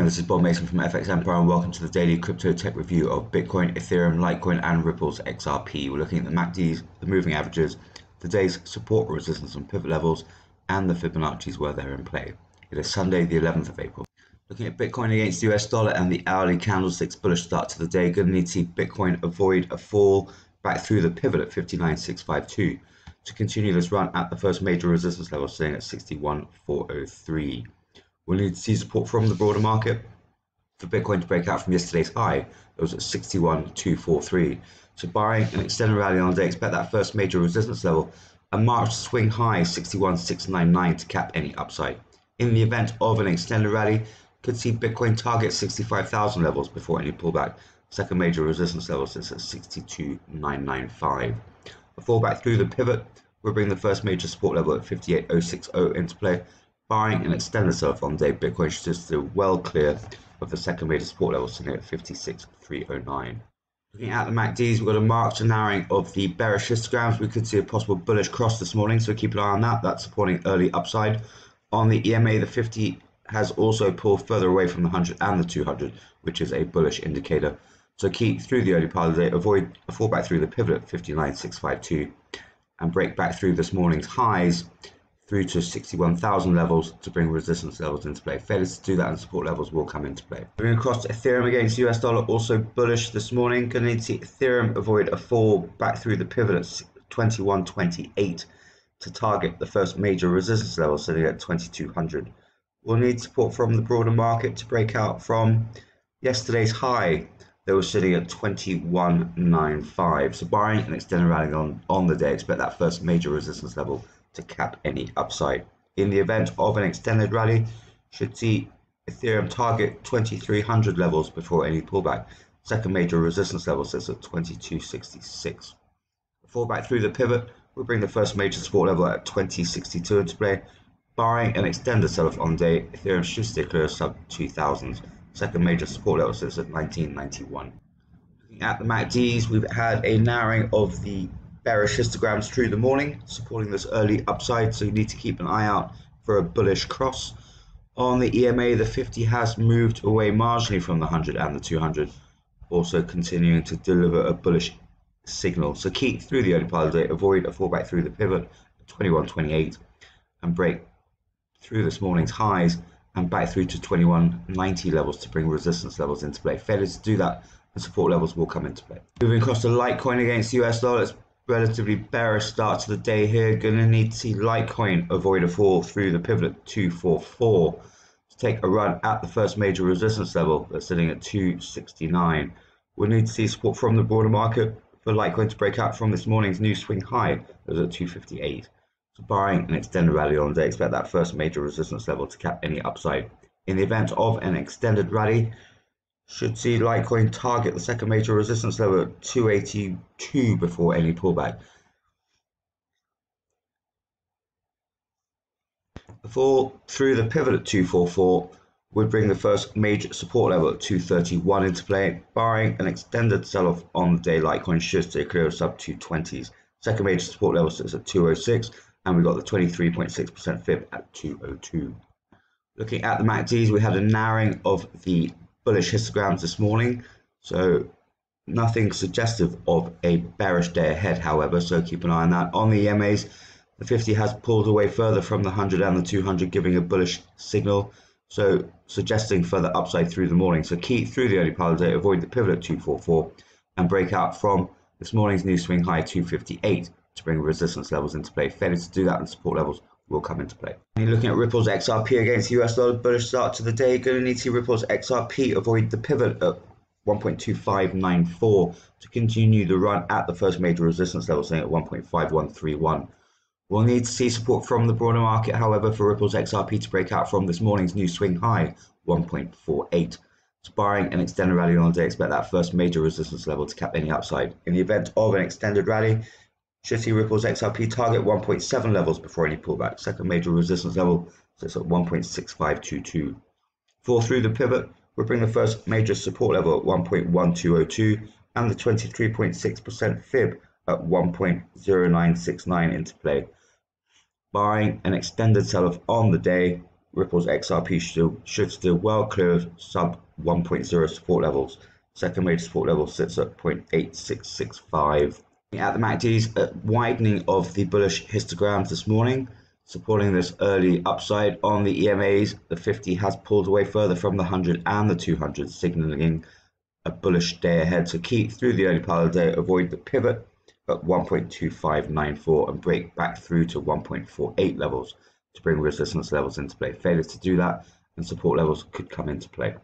this is Bob Mason from FX Empire and welcome to the daily crypto tech review of Bitcoin, Ethereum, Litecoin and Ripple's XRP. We're looking at the MACDs, the moving averages, today's support, resistance and pivot levels and the Fibonacci's where they're in play. It is Sunday the 11th of April. Looking at Bitcoin against the US dollar and the hourly candlesticks bullish start to the day. Going to need to see Bitcoin avoid a fall back through the pivot at 59,652 to continue this run at the first major resistance level sitting at 61,403. We'll need to see support from the broader market for Bitcoin to break out from yesterday's high. It was at 61,243. So barring an extended rally on the day, expect that first major resistance level, a March swing high 61,699 to cap any upside. In the event of an extended rally, could see Bitcoin target 65,000 levels before any pullback. Second major resistance level sits at 62,995. A fallback through the pivot will bring the first major support level at 58,060 into play. Barring an extended sell-off on the day, Bitcoin should still well clear of the second major support level sitting at 56,309. Looking at the MACDs, we've got a marked narrowing of the bearish histograms. We could see a possible bullish cross this morning, so keep an eye on that. That's supporting early upside. On the EMA, the 50 has also pulled further away from the 100 and the 200, which is a bullish indicator. So keep through the early part of the day, avoid a fallback through the pivot at 59,652 and break back through this morning's highs through to 61,000 levels to bring resistance levels into play. Failure to do that and support levels will come into play. Moving across to Ethereum against US dollar, also bullish this morning. Going to need to see Ethereum avoid a fall back through the pivot at 2128 to target the first major resistance level sitting at 2200. We'll need support from the broader market to break out from yesterday's high. They were sitting at 2195. So barring an extended rally on the day, expect that first major resistance level to cap any upside. In the event of an extended rally, should see Ethereum target 2300 levels before any pullback. Second major resistance level sits at 2266. A fallback through the pivot will bring the first major support level at 2062 into play. Barring an extended sell-off on the day, Ethereum should stay clear of sub 2000s. Second major support level sits at 1991. Looking at the MACDs, we've had a narrowing of the bearish histograms through the morning, supporting this early upside, so you need to keep an eye out for a bullish cross. On the EMA, the 50 has moved away marginally from the 100 and the 200, also continuing to deliver a bullish signal. So keep through the early part of the day, avoid a fallback through the pivot at 2128 and break through this morning's highs and back through to 2190 levels to bring resistance levels into play. Failure to do that and support levels will come into play. Moving across to Litecoin against US dollar, it's relatively bearish start to the day here. Going to need to see Litecoin avoid a fall through the pivot at 244 to take a run at the first major resistance level that's sitting at 269. We'll need to see support from the broader market for Litecoin to break out from this morning's new swing high that was at 258. So barring an extended rally on the day, expect that first major resistance level to cap any upside. In the event of an extended rally, should see Litecoin target the second major resistance level at 282 before any pullback. The fall through the pivot at 244 would bring the first major support level at 231 into play. Barring an extended sell-off on the day, Litecoin should stay clear of sub 220s. Second major support level sits at 206, and we got the 23.6% fib at 202. Looking at the MACDs, we had a narrowing of the bullish histograms this morning, so nothing suggestive of a bearish day ahead, however, so keep an eye on that. On the EMAs, the 50 has pulled away further from the 100 and the 200, giving a bullish signal, so suggesting further upside through the morning. So keep through the early part of the day, avoid the pivot at 244 and break out from this morning's new swing high 258 to bring resistance levels into play. Failure to do that and support levels will come into play. And you're looking at Ripple's XRP against US dollar, bullish start to the day. Going to need to see Ripple's XRP avoid the pivot at 1.2594 to continue the run at the first major resistance level, saying at 1.5131. We'll need to see support from the broader market, however, for Ripple's XRP to break out from this morning's new swing high 1.48. So barring an extended rally on the day, expect that first major resistance level to cap any upside. In the event of an extended rally, should see Ripple's XRP target 1.7 levels before any pullback. Second major resistance level sits at 1.6522. Fall through the pivot will bring the first major support level at 1.1202 and the 23.6% fib at 1.0969 into play. Barring an extended sell-off on the day, Ripple's XRP should still well clear of sub 1.0 support levels. Second major support level sits at 0.8665. At the MACDs, a widening of the bullish histograms this morning, supporting this early upside. On the EMAs, the 50 has pulled away further from the 100 and the 200, signaling a bullish day ahead. So keep through the early part of the day, avoid the pivot at 1.2594 and break back through to 1.48 levels to bring resistance levels into play. Failure to do that and support levels could come into play.